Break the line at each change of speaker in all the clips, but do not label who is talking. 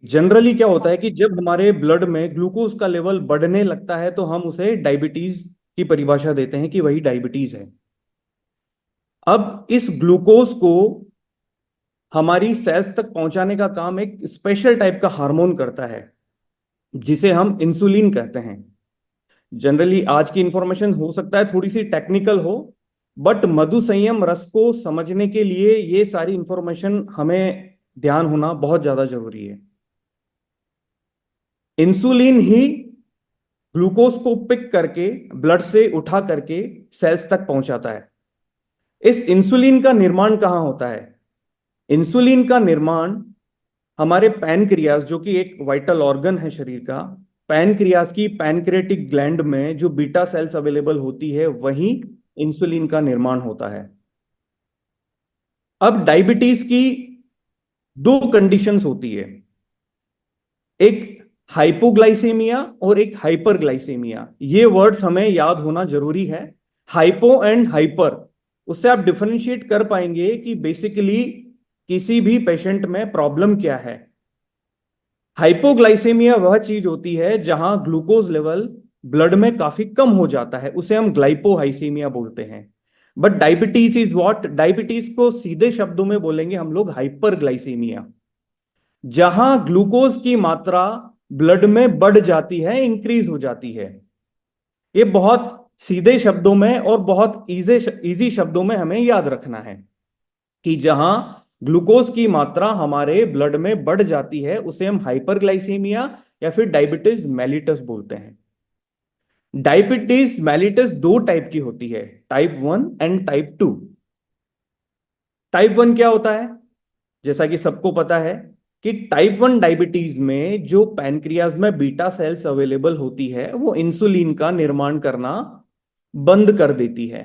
Generally क्या होता है कि जब हमारे ब्लड में ग्लूकोज का लेवल बढ़ने लगता है तो हम उसे डायबिटीज की परिभाषा देते हैं कि वही डायबिटीज है। अब इस ग्लूकोज को हमारी सेल्स तक पहुंचाने का काम एक स्पेशल टाइप का हार्मोन करता है जिसे हम इंसुलिन कहते हैं। जनरली आज की इंफॉर्मेशन हो सकता है थोड़ी सी टेक्निकल हो, बट मधु संयम रस को समझने के लिए ये सारी इंफॉर्मेशन हमें ध्यान होना बहुत ज्यादा जरूरी है। इंसुलिन ही ग्लूकोज को पिक करके ब्लड से उठा करके सेल्स तक पहुंचाता है। इस इंसुलिन का निर्माण कहां होता है? इंसुलिन का निर्माण हमारे पैनक्रियाज, जो कि एक वाइटल ऑर्गन है शरीर का, पैनक्रियाज की पैनक्रियाटिक ग्लैंड में जो बीटा सेल्स अवेलेबल होती है वहीं इंसुलिन का निर्माण होता है। अब डायबिटीज की दो कंडीशंस होती है, एक हाइपोग्लाइसेमिया और एक हाइपरग्लाइसेमिया। ये वर्ड्स हमें याद होना जरूरी है। हाइपो एंड हाइपर, उससे आप डिफरेंशिएट कर पाएंगे कि बेसिकली किसी भी पेशेंट में प्रॉब्लम क्या है। हाइपोग्लाइसेमिया वह चीज होती है जहां ग्लूकोज लेवल ब्लड में काफी कम हो जाता है, उसे हम ग्लाइपोहाइसीमिया बोलते हैं। But diabetes is what? Diabetes को सीधे शब्दों में बोलेंगे हम लोग हाइपरग्लाइसेमिया, जहां ग्लूकोज की मात्रा ब्लड में बढ़ जाती है, इंक्रीज हो जाती है। ये बहुत सीधे शब्दों में और बहुत इजी शब्दों में हमें याद रखना है कि जहां ग्लूकोज की मात्रा हमारे ब्लड में बढ़ जाती है उसे हम हाइपरग्लाइसीमिया या फिर डायबिटीज मेलिटस बोलते हैं। डायबिटीज मेलिटस दो टाइप की होती है, टाइप 1 एंड टाइप 2। टाइप 1 क्या होता है? जैसा कि सबको पता है कि टाइप 1 डायबिटीज में जो पैनक्रियाज में बीटा सेल्स अवेलेबल होती है वो इंसुलिन का निर्माण करना बंद कर देती है।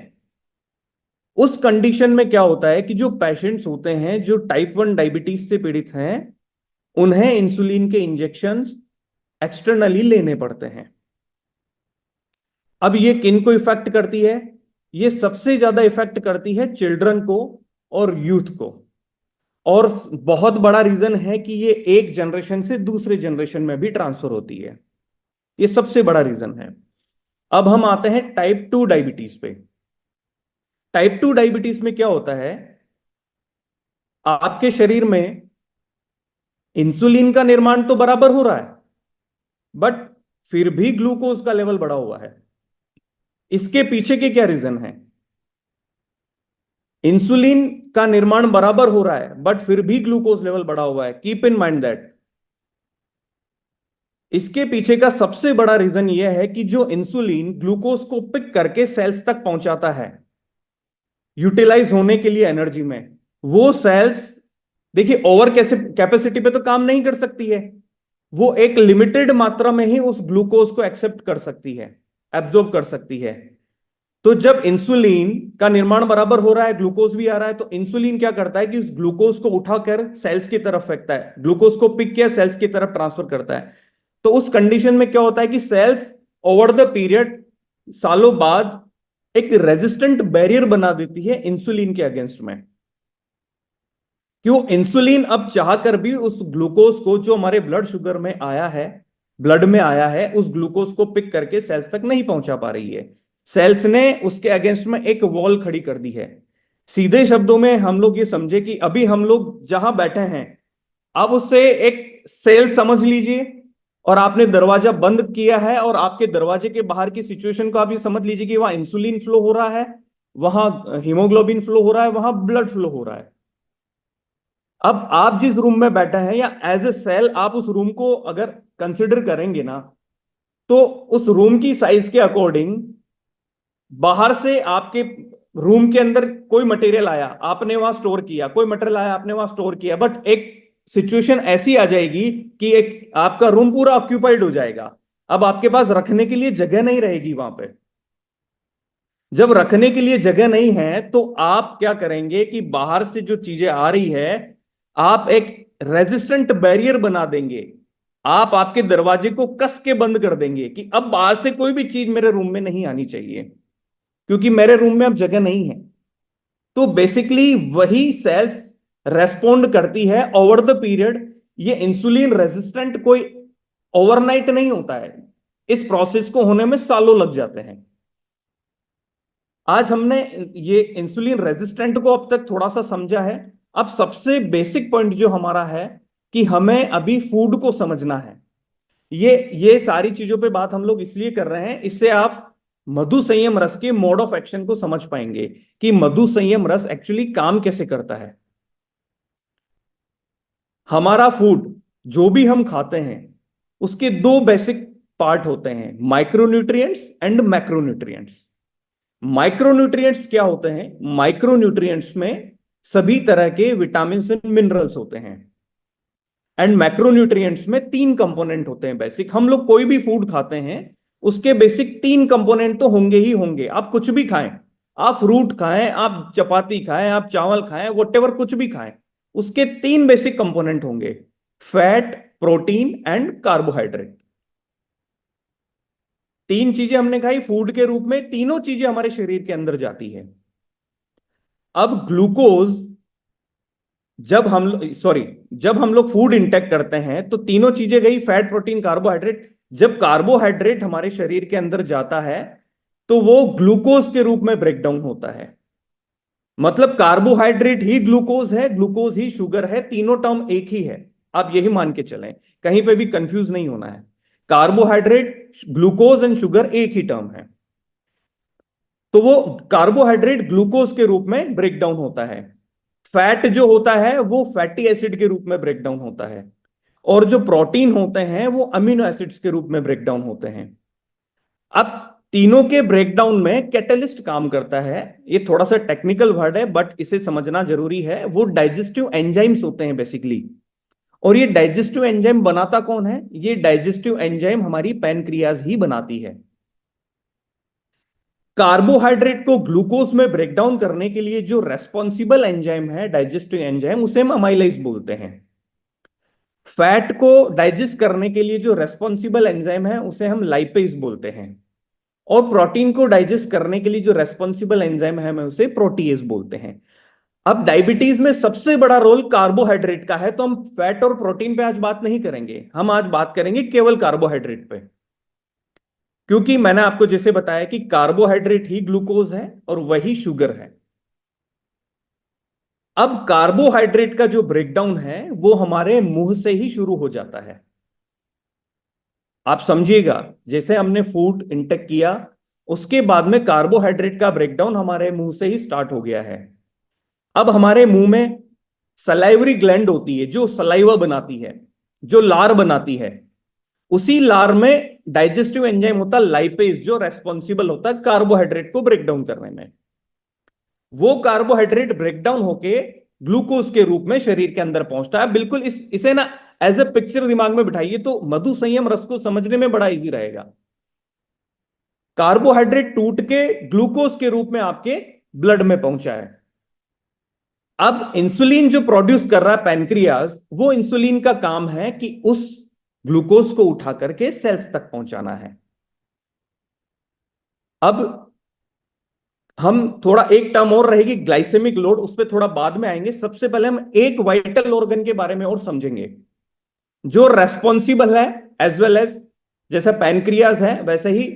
उस कंडीशन में क्या होता है कि जो पेशेंट्स होते हैं जो टाइप 1 डायबिटीज से पीड़ित हैं, उन्हें इंसुलिन के इंजेक्शन एक्सटर्नली लेने पड़ते हैं। अब ये किन को इफेक्ट करती है? ये सबसे ज्यादा इफेक्ट करती है चिल्ड्रन को और यूथ को। और बहुत बड़ा रीजन है कि ये एक जनरेशन से दूसरे जनरेशन में भी ट्रांसफर होती है। ये सबसे बड़ा रीजन है। अब हम आते हैं टाइप 2 डायबिटीज पे। टाइप 2 डायबिटीज में क्या होता है? आपके शरीर में इंसुलिन का निर्माण तो बराबर हो रहा है, बट फिर भी ग्लूकोज का लेवल बढ़ा हुआ है। इसके पीछे के क्या रीजन है? इंसुलिन का निर्माण बराबर हो रहा है बट फिर भी ग्लूकोज लेवल बढ़ा हुआ है। कीप इन माइंड दैट इसके पीछे का सबसे बड़ा रीजन यह है कि जो इंसुलिन ग्लूकोज को पिक करके सेल्स तक पहुंचाता है यूटिलाइज होने के लिए एनर्जी में, वो सेल्स देखिए ओवर कैसे कैपेसिटी पे तो काम नहीं कर सकती है। वो एक लिमिटेड मात्रा में ही उस ग्लूकोज को एक्सेप्ट कर सकती है, एब्जॉर्ब कर सकती है। तो जब इंसुलिन का निर्माण बराबर हो रहा है, ग्लूकोज भी आ रहा है, तो इंसुलिन क्या करता है कि उस ग्लूकोज को उठाकर सेल्स की तरफ फेंकता है, ग्लूकोज को पिक किया सेल्स की तरफ ट्रांसफर करता है। तो उस कंडीशन में क्या होता है कि सेल्स ओवर द पीरियड, सालों बाद, एक रेजिस्टेंट बैरियर बना देती है इंसुलिन के अगेंस्ट में। क्यों? इंसुलिन अब चाहकर भी उस ग्लूकोज को जो हमारे ब्लड शुगर में आया है, ब्लड में आया है, उस ग्लूकोज को पिक करके सेल्स तक नहीं पहुंचा पा रही है। सेल्स ने उसके अगेंस्ट में एक वॉल खड़ी कर दी है। सीधे शब्दों में हम लोग ये समझे कि अभी हम लोग जहां बैठे हैं, अब उससे एक सेल समझ लीजिए, और आपने दरवाजा बंद किया है और आपके दरवाजे के बाहर की सिचुएशन को आप ये समझ लीजिए कि वहां इंसुलिन फ्लो हो रहा है, वहां हीमोग्लोबिन फ्लो हो रहा है, वहां ब्लड फ्लो हो रहा है। अब आप जिस रूम में बैठे हैं या एज ए सेल आप उस रूम को अगर कंसिडर करेंगे ना, तो उस रूम की साइज के अकॉर्डिंग बाहर से आपके रूम के अंदर कोई मटेरियल आया, आपने वहां स्टोर किया, कोई मटेरियल आया, आपने वहां स्टोर किया, बट एक सिचुएशन ऐसी आ जाएगी कि एक आपका रूम पूरा ऑक्यूपाइड हो जाएगा। अब आपके पास रखने के लिए जगह नहीं रहेगी वहां पे। जब रखने के लिए जगह नहीं है तो आप क्या करेंगे कि बाहर से जो चीजें आ रही है, आप एक रेजिस्टेंट बैरियर बना देंगे। आप आपके दरवाजे को कस के बंद कर देंगे कि अब बाहर से कोई भी चीज मेरे रूम में नहीं आनी चाहिए, क्योंकि मेरे रूम में अब जगह नहीं है। तो बेसिकली वही सेल्स रेस्पोंड करती है ओवर द पीरियड ये इंसुलिन रेजिस्टेंट कोई ओवरनाइट नहीं होता है, इस प्रोसेस को होने में सालों लग जाते हैं। आज हमने ये इंसुलिन रेजिस्टेंट को अब तक थोड़ा सा समझा है। अब सबसे बेसिक पॉइंट जो हमारा है कि हमें अभी फूड को समझना है। ये सारी चीजों पे बात हम लोग इसलिए कर रहे हैं, इससे आप मधु संयम रस के मोड ऑफ एक्शन को समझ पाएंगे कि मधु संयम रस एक्चुअली काम कैसे करता है। हमारा फूड जो भी हम खाते हैं उसके दो बेसिक पार्ट होते हैं, माइक्रोन्यूट्रिएंट्स एंड मैक्रोन्यूट्रिएंट्स। माइक्रोन्यूट्रिएंट्स क्या होते हैं? माइक्रोन्यूट्रिएंट्स में सभी तरह के विटामिन एंड मिनरल्स होते हैं। एंड मैक्रोन्यूट्रिएंट्स में तीन कंपोनेंट होते हैं बेसिक। हम लोग कोई भी फूड खाते हैं उसके बेसिक तीन कंपोनेंट तो होंगे ही होंगे। आप कुछ भी खाएं, आप फ्रूट खाएं, आप चपाती खाएं, आप चावल खाएं, वॉटेवर कुछ भी खाएं, उसके तीन बेसिक कंपोनेंट होंगे, फैट, प्रोटीन एंड कार्बोहाइड्रेट। तीन चीजें हमने खाई फूड के रूप में, तीनों चीजें हमारे शरीर के अंदर जाती है। अब ग्लूकोज जब हम लोग फूड इंटेक करते हैं तो तीनों चीजें गई, फैट, प्रोटीन, कार्बोहाइड्रेट। जब कार्बोहाइड्रेट हमारे शरीर के अंदर जाता है तो वो ग्लूकोज के रूप में ब्रेक डाउन होता है। मतलब कार्बोहाइड्रेट ही ग्लूकोज है, ग्लूकोज ही शुगर है, तीनों टर्म एक ही है। आप यही मान के चलें, कहीं पे भी कंफ्यूज नहीं होना है। कार्बोहाइड्रेट, ग्लूकोज एंड शुगर एक ही टर्म है। तो वो कार्बोहाइड्रेट ग्लूकोज के रूप में ब्रेक डाउन होता है। फैट जो होता है वो फैटी एसिड के रूप में ब्रेक डाउन होता है। और जो प्रोटीन होते हैं वो अमीनो एसिड्स के रूप में ब्रेक डाउन होते हैं। अब तीनों के ब्रेकडाउन में कैटलिस्ट काम करता है। ये थोड़ा सा टेक्निकल वर्ड है बट इसे समझना जरूरी है। वो डाइजेस्टिव एंजाइम्स होते हैं बेसिकली। और ये डाइजेस्टिव एंजाइम बनाता कौन है? ये डाइजेस्टिव एंजाइम हमारी पैनक्रियाज ही बनाती है। कार्बोहाइड्रेट को ग्लूकोज में ब्रेक डाउन करने के लिए जो रेस्पॉन्सिबल एंजाइम है, डाइजेस्टिव एंजाइम, उसे हम अमाइलेज बोलते हैं। फैट को डाइजेस्ट करने के लिए जो रेस्पॉन्सिबल एंजाइम है उसे हम लाइपेज बोलते हैं। और प्रोटीन को डाइजेस्ट करने के लिए जो रेस्पॉन्सिबल एंजाइम है, हम उसे प्रोटीएज बोलते हैं। अब डायबिटीज में सबसे बड़ा रोल कार्बोहाइड्रेट का है, तो हम फैट और प्रोटीन पे आज बात नहीं करेंगे, हम आज बात करेंगे केवल कार्बोहाइड्रेट पे। क्योंकि मैंने आपको जैसे बताया कि कार्बोहाइड्रेट ही ग्लूकोज है और वही शुगर है। अब कार्बोहाइड्रेट का जो ब्रेकडाउन है वो हमारे मुंह से ही शुरू हो जाता है। आप समझिएगा, जैसे हमने फूड इंटेक किया उसके बाद में कार्बोहाइड्रेट का ब्रेकडाउन हमारे मुंह से ही स्टार्ट हो गया है। अब हमारे मुंह में सलाइवरी ग्लैंड होती है जो सलाइवा बनाती है, जो लार बनाती है। उसी लार में डाइजेस्टिव एंजाइम होता है लाइपेज, जो रेस्पॉन्सिबल होता है कार्बोहाइड्रेट को ब्रेक डाउन करने में। वो कार्बोहाइड्रेट ब्रेक डाउन होके ग्लूकोज के रूप में शरीर के अंदर पहुंचता है। बिल्कुल इसे ना एज ए पिक्चर दिमाग में बिठाइए तो मधु संयम रस को समझने में बड़ा इजी रहेगा। कार्बोहाइड्रेट टूट के ग्लूकोज के रूप में आपके ब्लड में पहुंचा है। अब इंसुलिन जो प्रोड्यूस कर रहा है पैनक्रियाज, वो इंसुलिन का काम है कि उस ग्लूकोज को उठा करके सेल्स तक पहुंचाना है। अब हम थोड़ा एक टर्म और रहेगी ग्लाइसेमिक लोड, उस पर थोड़ा बाद में आएंगे। सबसे पहले हम एक वाइटल ऑर्गन के बारे में और समझेंगे जो रेस्पॉन्सिबल है एज वेल एज, जैसे पैनक्रियाज है वैसे ही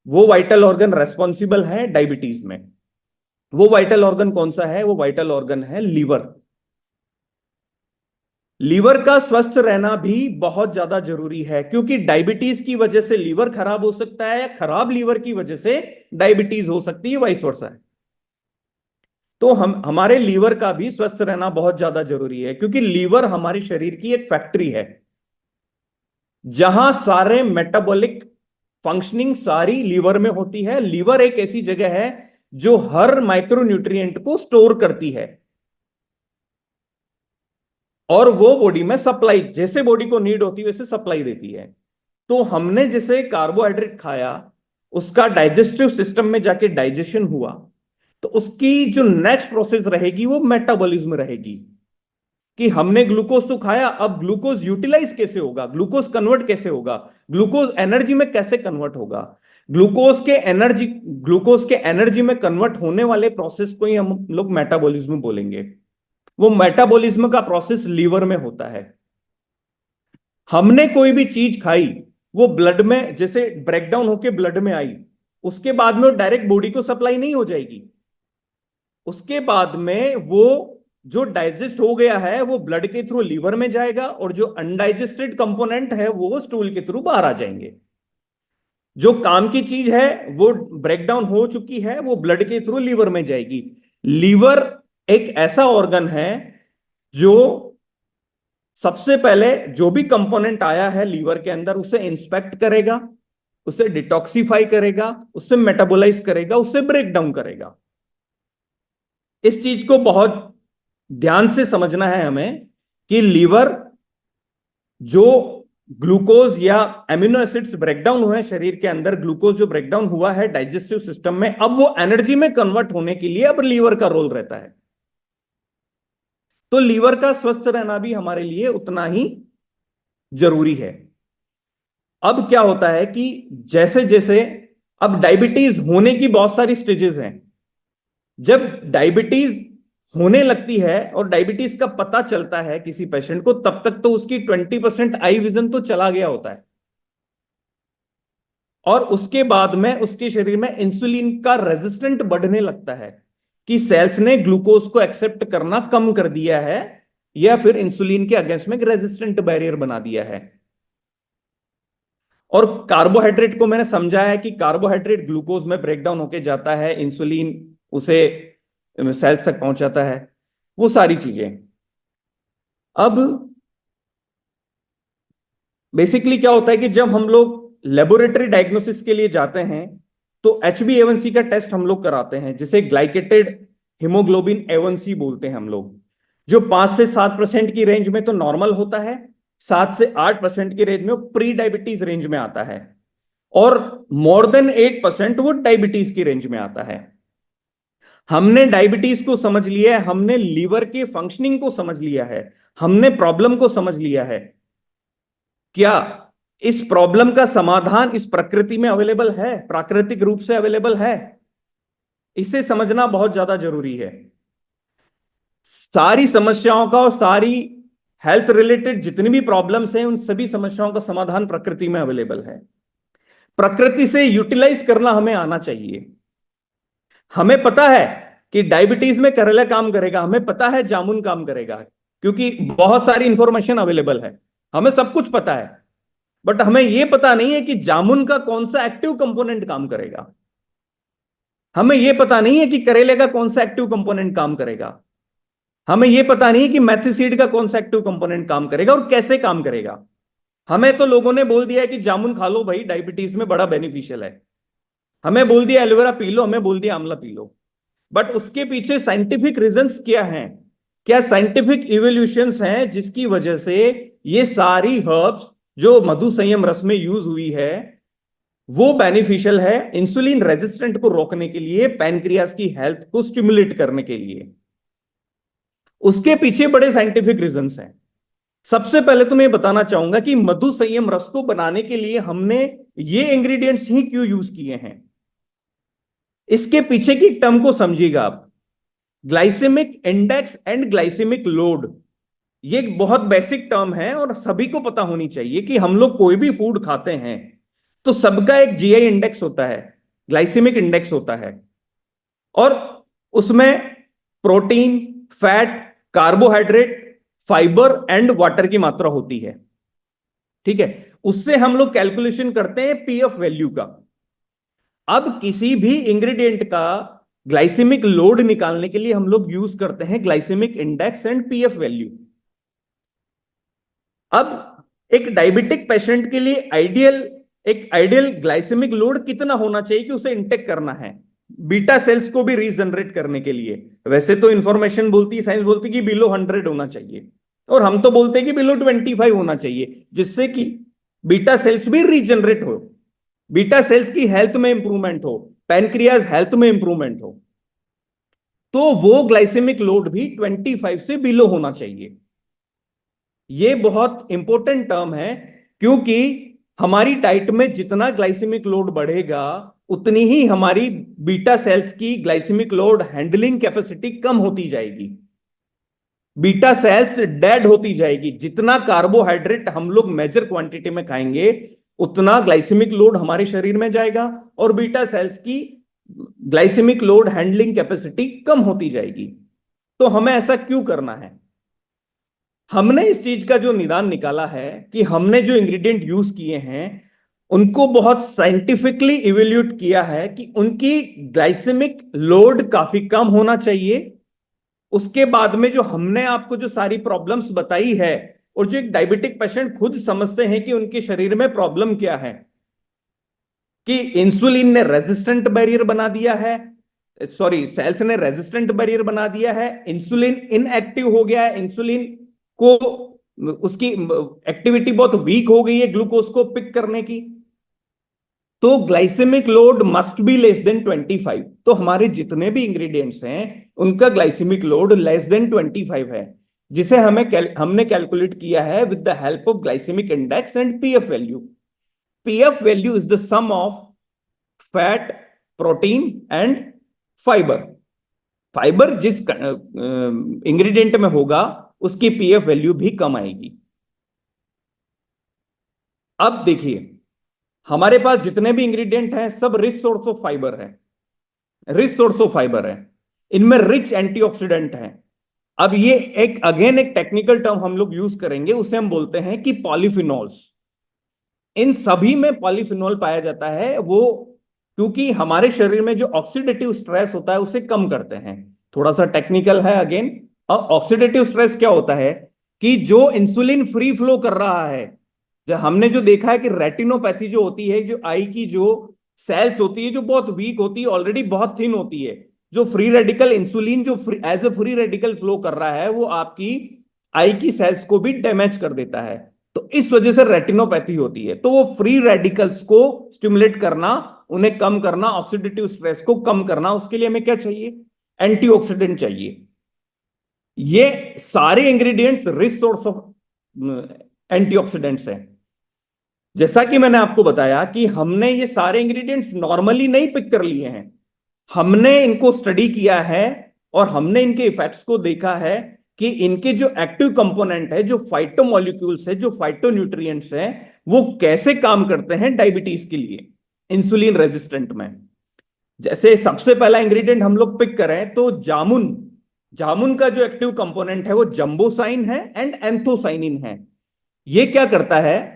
वो वाइटल ऑर्गन रेस्पॉन्सिबल है डायबिटीज में। वो वाइटल ऑर्गन कौन सा है? वो वाइटल ऑर्गन है लीवर। लीवर का स्वस्थ रहना भी बहुत ज्यादा जरूरी है, क्योंकि डायबिटीज की वजह से लीवर खराब हो सकता है या खराब लीवर की वजह से डायबिटीज हो सकती है, वाइस वर्सा है। तो हमारे लीवर का भी स्वस्थ रहना बहुत ज्यादा जरूरी है, क्योंकि लीवर हमारे शरीर की एक फैक्ट्री है जहां सारे मेटाबॉलिक फंक्शनिंग सारी लीवर में होती है। लीवर एक ऐसी जगह है जो हर माइक्रोन्यूट्रिएंट को स्टोर करती है और वो बॉडी में सप्लाई, जैसे बॉडी को नीड होती है वैसे सप्लाई देती है। तो हमने जैसे कार्बोहाइड्रेट खाया, उसका डाइजेस्टिव सिस्टम में जाके डाइजेशन हुआ, तो उसकी जो नेक्स्ट प्रोसेस रहेगी वो मेटाबॉलिज्म रहेगी कि हमने ग्लूकोज तो खाया, अब ग्लूकोज यूटिलाइज कैसे होगा, ग्लूकोज कन्वर्ट कैसे होगा, ग्लूकोज एनर्जी में कैसे कन्वर्ट होगा। ग्लूकोज के एनर्जी में कन्वर्ट होने वाले प्रोसेस को ही हम लोग मेटाबॉलिज्म बोलेंगे। वो मेटाबॉलिज्म का प्रोसेस लीवर में होता है। हमने कोई भी चीज खाई, वो ब्लड में जैसे ब्रेकडाउन होके ब्लड में आई, उसके बाद में वो डायरेक्ट बॉडी को सप्लाई नहीं हो जाएगी। उसके बाद में वो जो डाइजेस्ट हो गया है वो ब्लड के थ्रू लीवर में जाएगा, और जो अनडाइजेस्टेड कंपोनेंट है वो स्टूल के थ्रू बाहर आ जाएंगे। जो काम की चीज है वो ब्रेकडाउन हो चुकी है, वो ब्लड के थ्रू लीवर में जाएगी। लीवर एक ऐसा ऑर्गन है जो सबसे पहले जो भी कंपोनेंट आया है लीवर के अंदर उसे इंस्पेक्ट करेगा, उसे डिटॉक्सिफाई करेगा, उसे मेटाबोलाइज करेगा, उसे ब्रेक डाउन करेगा। इस चीज को बहुत ध्यान से समझना है हमें कि लीवर जो ग्लूकोज या एमिनो एसिड्स ब्रेकडाउन हुए हैं शरीर के अंदर, ग्लूकोज जो ब्रेकडाउन हुआ है डाइजेस्टिव सिस्टम में, अब वो एनर्जी में कन्वर्ट होने के लिए अब लीवर का रोल रहता है। तो लीवर का स्वस्थ रहना भी हमारे लिए उतना ही जरूरी है। अब क्या होता है कि जैसे जैसे अब डायबिटीज होने की बहुत सारी स्टेजेस हैं। जब डायबिटीज होने लगती है और डायबिटीज का पता चलता है किसी पेशेंट को, तब तक तो उसकी 20% आई विजन तो चला गया होता है, और उसके बाद में उसके शरीर में इंसुलिन का रेजिस्टेंट बढ़ने लगता है कि सेल्स ने ग्लूकोज को एक्सेप्ट करना कम कर दिया है, या फिर इंसुलिन के अगेंस्ट में रेजिस्टेंट बैरियर बना दिया है। और कार्बोहाइड्रेट को मैंने समझाया है कि कार्बोहाइड्रेट ग्लूकोज में ब्रेकडाउन होके जाता है, इंसुलिन उसे सेल्स तक पहुंचाता है, वो सारी चीजें। अब बेसिकली क्या होता है कि जब हम लोग लेबोरेटरी डायग्नोसिस के लिए जाते हैं तो HbA1c का टेस्ट हम लोग कराते हैं, जिसे ग्लाइकेटेड हीमोग्लोबिन A1c बोलते हैं हम लोग, जो 5 से 7% की रेंज में तो नॉर्मल होता है, 7 से 8% की रेंज में प्री डायबिटीज रेंज में आता है, और मोर देन 8% वो डायबिटीज की रेंज में आता है। हमने डायबिटीज को समझ लिया है, हमने लीवर के फंक्शनिंग को समझ लिया है, हमने प्रॉब्लम को समझ लिया है। क्या इस प्रॉब्लम का समाधान इस प्रकृति में अवेलेबल है, प्राकृतिक रूप से अवेलेबल है? इसे समझना बहुत ज्यादा जरूरी है। सारी समस्याओं का और सारी हेल्थ रिलेटेड जितनी भी प्रॉब्लम्स हैं उन सभी समस्याओं का समाधान प्रकृति में अवेलेबल है। प्रकृति से यूटिलाइज करना हमें आना चाहिए। हमें पता है कि डायबिटीज में करेला काम करेगा, हमें पता है जामुन काम करेगा, क्योंकि बहुत सारी इंफॉर्मेशन अवेलेबल है, हमें सब कुछ पता है। बट हमें यह पता नहीं है कि जामुन का कौन सा एक्टिव कंपोनेंट काम करेगा, हमें यह पता नहीं है कि करेले का कौन सा एक्टिव कंपोनेंट काम करेगा, हमें यह पता नहीं है कि मैथिसीड का कौन सा एक्टिव कंपोनेंट काम करेगा और कैसे काम करेगा। हमें तो लोगों ने बोल दिया है कि जामुन खा लो भाई, डायबिटीज में बड़ा बेनिफिशियल है, हमें बोल दिया एलोवेरा पी लो, हमें बोल दिया आंवला पी लो। बट उसके पीछे साइंटिफिक रीजंस क्या हैं, क्या साइंटिफिक इवोल्यूशंस हैं जिसकी वजह से ये सारी हर्ब्स जो मधु संयम रस में यूज हुई है वो बेनिफिशियल है इंसुलिन रेजिस्टेंट को रोकने के लिए, पैनक्रियास की हेल्थ को स्टिमुलेट करने के लिए। उसके पीछे बड़े साइंटिफिक रीजंस हैं। सबसे पहले तो मैं बताना चाहूंगा कि मधु संयम रस को बनाने के लिए हमने ये इंग्रेडिएंट्स ही क्यों यूज किए हैं। इसके पीछे की टर्म को समझिएगा आप, glycemic index and glycemic load. ये एक बहुत बेसिक टर्म है और सभी को पता होनी चाहिए कि हम लोग कोई भी फूड खाते हैं तो सबका एक जीआई इंडेक्स होता है, ग्लाइसेमिक इंडेक्स होता है, और उसमें protein, fat, carbohydrate, fibre and water की मात्रा होती है। ठीक है, उससे हम लोग कैलकुलेशन करते हैं पीएफ वैल्यू का। अब किसी भी इंग्रेडिएंट का ग्लाइसेमिक लोड निकालने के लिए हम लोग यूज करते हैं glycemic index and PF value. अब एक डायबिटिक पेशेंट के लिए एक आइडियल ग्लाइसेमिक लोड कितना होना चाहिए कि उसे इंटेक करना है बीटा सेल्स को भी रीजनरेट करने के लिए? वैसे तो इंफॉर्मेशन बोलती है, साइंस बोलती है कि बिलो 100 होना चाहिए, और हम तो बोलते हैं कि बिलो 25 होना चाहिए, जिससे कि बीटा सेल्स भी रीजनरेट हो, बीटा सेल्स की हेल्थ में इंप्रूवमेंट हो, पैनक्रियाज हेल्थ में इंप्रूवमेंट हो। तो वो ग्लाइसेमिक लोड भी 25 से बिलो होना चाहिए। ये बहुत इंपॉर्टेंट टर्म है, क्योंकि हमारी डाइट में जितना ग्लाइसेमिक लोड बढ़ेगा उतनी ही हमारी बीटा सेल्स की ग्लाइसेमिक लोड हैंडलिंग कैपेसिटी कम होती जाएगी। बीटा सेल्स डेड होती जाएगी। जितना कार्बोहाइड्रेट हम लोग मेजर क्वांटिटी में खाएंगे उतना ग्लाइसेमिक लोड हमारे शरीर में जाएगा और बीटा सेल्स की ग्लाइसेमिक लोड हैंडलिंग कैपेसिटी कम होती जाएगी। तो हमें ऐसा क्यों करना है? हमने इस चीज का जो निदान निकाला है कि हमने जो इंग्रेडिएंट यूज किए हैं उनको बहुत साइंटिफिकली इवेल्यूट किया है कि उनकी ग्लाइसेमिक लोड काफी कम होना चाहिए। उसके बाद में जो हमने आपको जो सारी प्रॉब्लम्स बताई है और जो एक डायबिटिक पेशेंट खुद समझते हैं कि उनके शरीर में प्रॉब्लम क्या है, कि इंसुलिन ने रेजिस्टेंट बैरियर बना दिया है, सॉरी सेल्स ने रेजिस्टेंट बैरियर बना दिया है, इंसुलिन इनएक्टिव हो गया है, इंसुलिन को उसकी एक्टिविटी बहुत वीक हो गई है ग्लूकोज को पिक करने की, तो glycemic load must be less than 25। तो हमारे जितने भी इंग्रेडिएंट्स हैं उनका ग्लाइसेमिक लोड लेस देन 25 है, जिसे हमने कैलकुलेट किया है with the help of glycemic index and PF value. PF value is the sum of fat, protein and fibre. Fibre जिस इंग्रेडिएंट में होगा उसकी पीएफ वैल्यू भी कम आएगी। अब देखिए हमारे पास जितने भी इंग्रेडिएंट हैं सब रिच सोर्स ऑफ फाइबर है, रिच सोर्स ऑफ फाइबर है, इनमें रिच एंटीऑक्सीडेंट है। अब ये एक अगेन एक टेक्निकल टर्म हम लोग यूज करेंगे, उसे हम बोलते हैं कि पॉलीफिनॉल्स। इन सभी में पॉलीफिनॉल पाया जाता है, वो क्योंकि हमारे शरीर में जो ऑक्सीडेटिव स्ट्रेस होता है उसे कम करते हैं। थोड़ा सा टेक्निकल है अगेन। और ऑक्सीडेटिव स्ट्रेस क्या होता है कि जो इंसुलिन फ्री फ्लो कर रहा है, जो हमने जो देखा है कि रेटिनोपैथी जो होती है, जो आई की जो सेल्स होती है जो बहुत वीक होती है, ऑलरेडी बहुत थिन होती है, जो फ्री रेडिकल इंसुलिन जो as a free radical flow कर रहा है वो आपकी आई की सेल्स को भी डैमेज कर देता है। तो इस वजह से रेटिनोपैथी होती है। तो वो फ्री रेडिकल्स को स्टिमुलेट करना, उन्हें कम करना, ऑक्सीडेटिव स्ट्रेस को कम करना, उसके लिए हमें क्या चाहिए? एंटीऑक्सीडेंट चाहिए। ये सारे ingredients rich source of antioxidants हैं। जैसा कि मैंने आपको बताया कि हमने ये सारे इंग्रेडिएंट्स नॉर्मली नहीं पिक कर लिए हैं, हमने इनको स्टडी किया है और हमने इनके इफेक्ट्स को देखा है कि इनके जो एक्टिव कंपोनेंट है, जो फाइटोमोलिक्यूल्स है, जो फाइटोन्यूट्रिएंट्स हैं, वो कैसे काम करते हैं डायबिटीज के लिए, इंसुलिन रेजिस्टेंट में। जैसे सबसे पहला इंग्रेडिएंट हम लोग पिक करें तो जामुन। जामुन का जो एक्टिव कंपोनेंट है वो जंबोसाइन है एंड एंथोसाइनिन है। ये क्या करता है,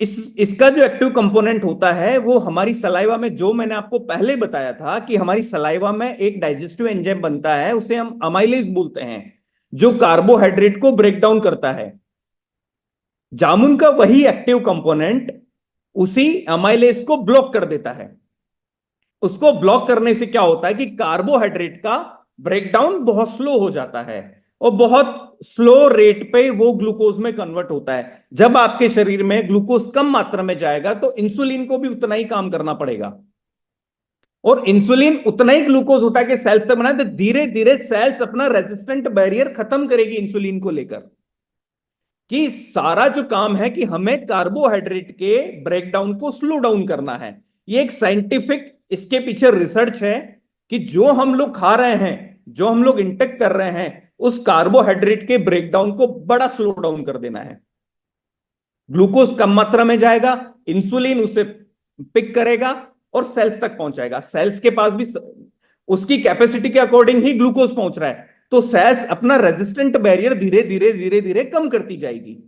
इसका जो एक्टिव कंपोनेंट होता है वो हमारी सलाइवा में, जो मैंने आपको पहले बताया था कि हमारी सलाइवा में एक डाइजेस्टिव एंजाइम बनता है, उसे हम अमाइलेज बोलते हैं, जो कार्बोहाइड्रेट को ब्रेक डाउन करता है। जामुन का वही एक्टिव कंपोनेंट उसी अमाइलेज को ब्लॉक कर देता है। उसको ब्लॉक करने से क्या होता है कि कार्बोहाइड्रेट का ब्रेकडाउन बहुत स्लो हो जाता है और बहुत स्लो रेट पे वो ग्लूकोज में कन्वर्ट होता है। जब आपके शरीर में ग्लूकोज कम मात्रा में जाएगा तो इंसुलिन को भी उतना ही काम करना पड़ेगा और इंसुलिन उतना ही ग्लूकोज उठा के सेल्स तक बनाए, तो धीरे धीरे सेल्स अपना रेजिस्टेंट बैरियर खत्म करेगी इंसुलिन को लेकर। कि सारा जो काम है कि हमें कार्बोहाइड्रेट के ब्रेकडाउन को स्लो डाउन करना है। ये एक साइंटिफिक इसके पीछे रिसर्च है कि जो हम लोग खा रहे हैं, जो हम लोग इंटेक कर रहे हैं, उस कार्बोहाइड्रेट के ब्रेकडाउन को बड़ा स्लो डाउन कर देना है। ग्लूकोज कम मात्रा में जाएगा, इंसुलिन उसे पिक करेगा और सेल्स तक पहुंचाएगा। सेल्स के पास भी उसकी कैपेसिटी के अकॉर्डिंग ही ग्लूकोज पहुंच रहा है, तो सेल्स अपना रेजिस्टेंट बैरियर धीरे धीरे धीरे धीरे कम करती जाएगी।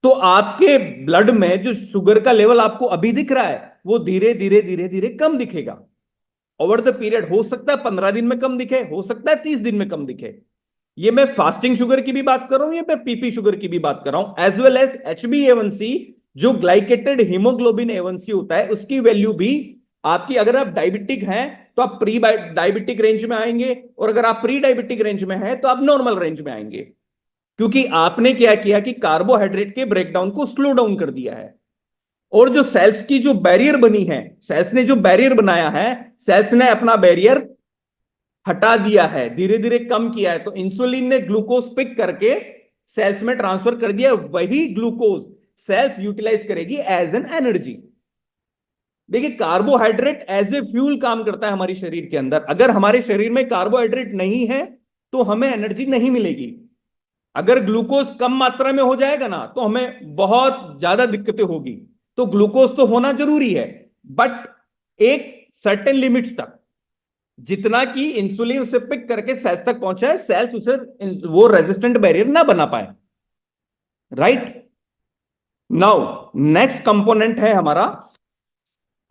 तो आपके ब्लड में जो शुगर का लेवल आपको अभी दिख रहा है वो धीरे धीरे धीरे धीरे कम दिखेगा ओवर द पीरियड। हो सकता है 15 दिन में कम दिखे, हो सकता है 30 दिन में कम दिखे। ये मैं फास्टिंग शुगर की भी बात कर रहा हूं, ये मैं पीपी शुगर की भी बात कर रहा हूं, एज वेल एज HbA1c, जो ग्लाइकेटेड हीमोग्लोबिन A1c होता है, उसकी वैल्यू भी आपकी, अगर आप डायबिटिक हैं तो आप प्री डायबिटिक रेंज में आएंगे और अगर आप प्री डायबिटिक रेंज में हैं तो आप नॉर्मल रेंज में आएंगे, क्योंकि आपने क्या किया कि कार्बोहाइड्रेट के ब्रेकडाउन को स्लो डाउन कर दिया है। और जो सेल्स की जो बैरियर बनी है, सेल्स ने जो बैरियर बनाया है, सेल्स ने अपना बैरियर हटा दिया है, धीरे धीरे कम किया है। तो इंसुलिन ने ग्लूकोज पिक करके सेल्स में ट्रांसफर कर दिया, वही ग्लूकोज सेल्स यूटिलाइज करेगी एज एन एनर्जी। देखिए कार्बोहाइड्रेट एज ए फ्यूल काम करता है हमारे शरीर के अंदर। अगर हमारे शरीर में कार्बोहाइड्रेट नहीं है तो हमें एनर्जी नहीं मिलेगी। अगर ग्लूकोज कम मात्रा में हो जाएगा ना तो हमें बहुत ज्यादा दिक्कतें होगी। तो ग्लूकोज तो होना जरूरी है, बट एक सर्टेन लिमिट्स तक, जितना कि इंसुलिन उसे पिक करके सेल्स तक पहुंचाए, सेल्स उसे वो रेजिस्टेंट बैरियर ना बना पाए। राइट नाउ नेक्स्ट कंपोनेंट है हमारा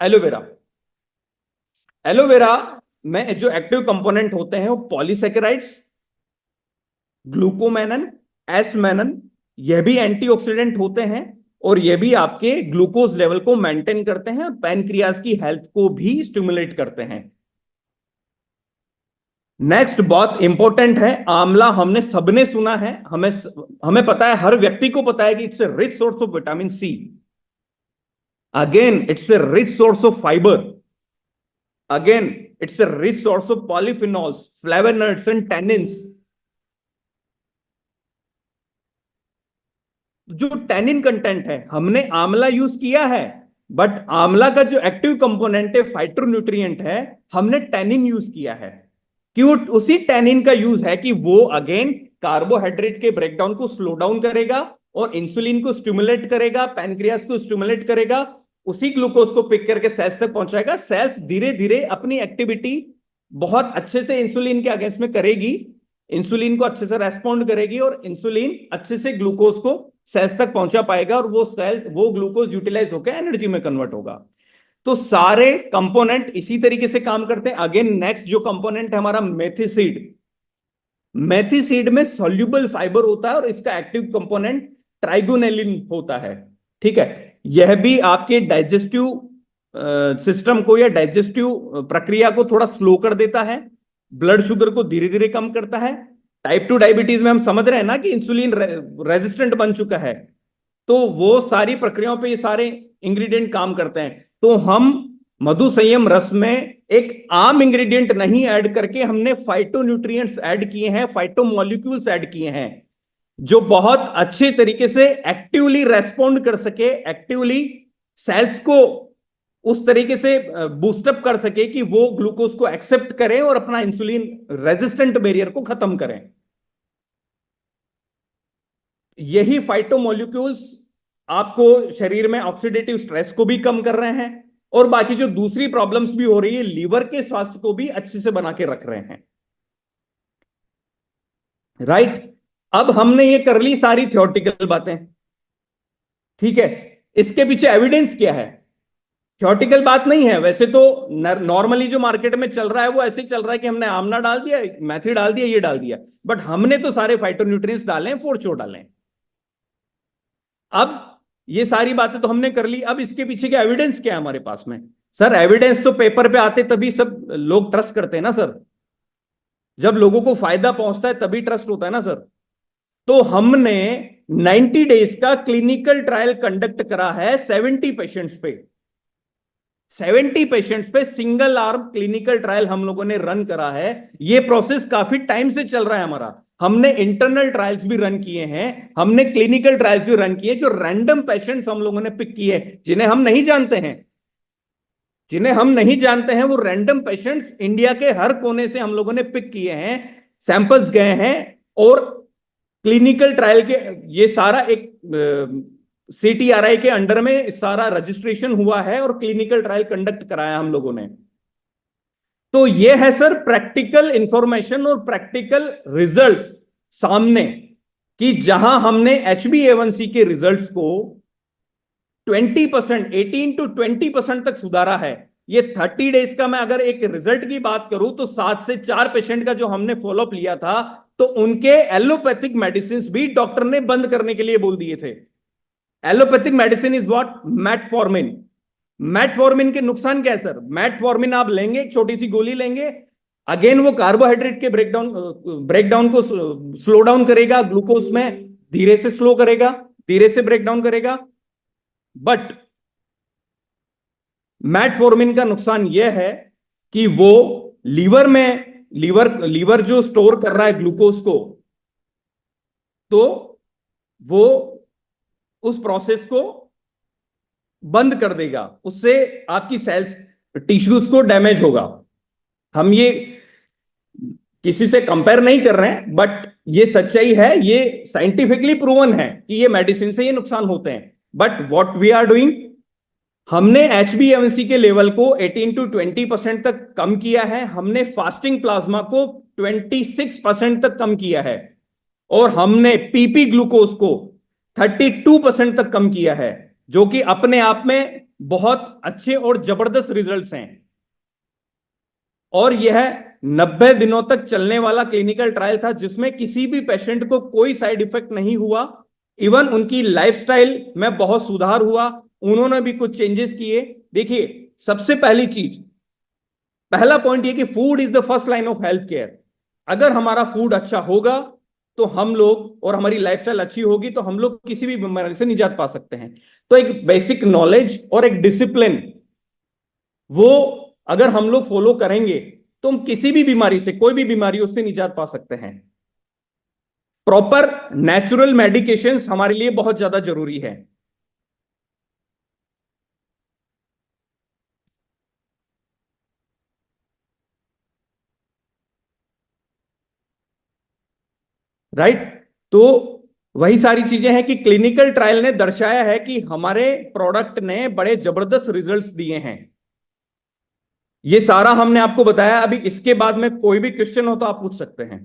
एलोवेरा। एलोवेरा में जो एक्टिव कंपोनेंट होते हैं वो पॉलीसेकेराइड्स, ग्लूकोमेनन, एसमेनन, यह भी एंटीऑक्सीडेंट होते हैं और यह भी आपके ग्लूकोज लेवल को मेंटेन करते हैं और पैनक्रियाज की हेल्थ को भी स्टिमुलेट करते हैं। नेक्स्ट बहुत इंपॉर्टेंट है आंवला। हमने सबने सुना है, हमें हमें पता है, हर व्यक्ति को पता है कि it's a rich source of vitamin C. Again it's a rich source of fibre. Again it's a rich source of polyphenols, flavonoids and tannins. जो टैनिन कंटेंट है, हमने आंवला यूज किया है, बट आंवला का जो एक्टिव कंपोनेंट है, फाइटोन्यूट्रिएंट है, हमने टैनिन यूज किया है। क्यों? उसी टैनिन का यूज है कि वो अगेन कार्बोहाइड्रेट के ब्रेकडाउन को स्लो डाउन करेगा और इंसुलिन को स्टिमुलेट करेगा, पैनक्रियास को स्टिमुलेट करेगा, उसी ग्लूकोज को पिक करके सेल्स तक पहुंचाएगा। सेल्स धीरे धीरे अपनी एक्टिविटी बहुत अच्छे से इंसुलिन के अगेंस्ट में करेगी, इंसुलिन को अच्छे से रेस्पॉन्ड करेगी और इंसुलिन अच्छे से ग्लूकोज को सेल्स तक पहुंचा पाएगा और वो ग्लूकोज यूटिलाइज होकर एनर्जी में कन्वर्ट होगा। तो सारे कंपोनेंट इसी तरीके से काम करते हैं। अगेन नेक्स्ट जो कंपोनेंट है हमारा मेथिसीड। मेथिसीड में सॉल्युबल फाइबर होता है और इसका एक्टिव कंपोनेंट ट्राइगोनेलिन होता है। ठीक है, यह भी आपके डाइजेस्टिव सिस्टम को या डाइजेस्टिव प्रक्रिया को थोड़ा स्लो कर देता है, ब्लड शुगर को धीरे धीरे कम करता है। टाइप 2 डायबिटीज में हम समझ रहे हैं ना कि इंसुलिन रेजिस्टेंट बन चुका है, तो वो सारी प्रक्रियाओं पे ये सारे इंग्रेडिएंट काम करते हैं। तो हम मधु संयम रस में एक आम इंग्रेडिएंट नहीं ऐड करके हमने फाइटोन्यूट्रिएंट्स ऐड किए हैं, फाइटोमोलिक्यूल्स ऐड किए हैं, जो बहुत अच्छे तरीके से एक्टिवली रेस्पॉन्ड कर सके, एक्टिवली सेल्स को उस तरीके से बूस्टअप कर सके कि वो ग्लूकोज को एक्सेप्ट करें और अपना इंसुलिन रेजिस्टेंट बैरियर को खत्म करें। यही फाइटोमोलिक्यूल्स आपको शरीर में ऑक्सीडेटिव स्ट्रेस को भी कम कर रहे हैं और बाकी जो दूसरी प्रॉब्लम्स भी हो रही है, लीवर के स्वास्थ्य को भी अच्छे से बना के रख रहे हैं। राइट, अब हमने ये कर ली सारी थियोरेटिकल बातें। ठीक है, इसके पीछे एविडेंस क्या है? थियोरेटिकल बात नहीं है। वैसे तो नॉर्मली जो मार्केट में चल रहा है वो ऐसे ही चल रहा है कि हमने आमला डाल दिया, मेथी डाल दिया, ये डाल दिया, बट हमने तो सारे फाइटोन्यूट्रिएंट्स डाले हैं, फोर्चो डाले हैं। अब ये सारी बातें तो हमने कर ली, अब इसके पीछे का एविडेंस क्या है हमारे पास में? सर एविडेंस तो पेपर पे आते तभी सब लोग ट्रस्ट करते हैं ना सर, जब लोगों को फायदा पहुंचता है तभी ट्रस्ट होता है ना सर। तो हमने 90 डेज का क्लिनिकल ट्रायल कंडक्ट करा है 70 पेशेंट्स पे। 70 पेशेंट्स पे सिंगल आर्म क्लिनिकल ट्रायल हम लोगों ने रन करा है। ये प्रोसेस काफी टाइम से चल रहा है हमारा। हमने इंटरनल ट्रायल्स भी रन किए हैं, हमने क्लिनिकल ट्रायल्स भी रन किए, जो रैंडम पेशेंट्स हम लोगों ने पिक किए, जिन्हें हम नहीं जानते हैं, जिन्हें हम नहीं जानते हैं, वो रैंडम पेशेंट्स इंडिया के हर कोने से हम लोगों ने पिक किए हैं, सैंपल्स गए हैं और क्लिनिकल ट्रायल के ये सारा एक CTRI के अंडर में सारा रजिस्ट्रेशन हुआ है और क्लिनिकल ट्रायल कंडक्ट कराया हम लोगों ने। तो ये है सर प्रैक्टिकल इंफॉर्मेशन और प्रैक्टिकल रिजल्ट्स सामने, कि जहां हमने HbA1c के रिजल्ट्स को 20%, 18 to 20% तक सुधारा है। ये 30 डेज का मैं अगर एक रिजल्ट की बात करूं तो 7 से 4 पेशेंट का जो हमने फॉलोअप लिया था, तो उनके एलोपैथिक मेडिसिन भी डॉक्टर ने बंद करने के लिए बोल दिए थे। Allopathic medicine is what? Metformin. Metformin के नुकसान क्या है सर? मेटफॉर्मिन आप लेंगे, एक छोटी सी गोली लेंगे, अगेन वो कार्बोहाइड्रेट के ब्रेकडाउन को स्लो डाउन करेगा, ग्लूकोज में धीरे से स्लो करेगा, धीरे से ब्रेकडाउन करेगा। बट मेटफॉर्मिन का नुकसान यह है कि वो लीवर जो स्टोर कर रहा है ग्लूकोज को, तो वो उस प्रोसेस को बंद कर देगा, उससे आपकी सेल्स टिश्यूज को डैमेज होगा। हम ये किसी से कंपेयर नहीं कर रहे हैं, बट ये सच्चाई है, ये साइंटिफिकली प्रूवन है कि ये मेडिसिन से ये नुकसान होते हैं। But what we are doing, हमने HbA1c के लेवल को 18 to 20% तक कम किया है, हमने फास्टिंग प्लाज्मा को 26% तक कम किया है, और हमने पीपी ग्लूकोज को 32% तक कम किया है, जो कि अपने आप में बहुत अच्छे और जबरदस्त रिजल्ट्स हैं। और यह 90 दिनों तक चलने वाला क्लिनिकल ट्रायल था, जिसमें किसी भी पेशेंट को कोई साइड इफेक्ट नहीं हुआ। इवन उनकी लाइफस्टाइल में बहुत सुधार हुआ, उन्होंने भी कुछ चेंजेस किए। देखिए, सबसे पहली चीज, पहला पॉइंट ये कि food is the first line of health care. अगर हमारा फूड अच्छा होगा तो हम लोग, और हमारी लाइफस्टाइल अच्छी होगी तो हम लोग किसी भी बीमारी से निजात पा सकते हैं। तो एक बेसिक नॉलेज और एक डिसिप्लिन, वो अगर हम लोग फॉलो करेंगे तो हम किसी भी बीमारी से, कोई भी बीमारी, उससे निजात पा सकते हैं। प्रॉपर नेचुरल मेडिकेशंस हमारे लिए बहुत ज्यादा जरूरी है। राइट। तो वही सारी चीजें हैं कि क्लिनिकल ट्रायल ने दर्शाया है कि हमारे प्रोडक्ट ने बड़े जबरदस्त रिजल्ट्स दिए हैं। ये सारा हमने आपको बताया। अभी इसके बाद में कोई भी क्वेश्चन हो तो आप पूछ सकते हैं।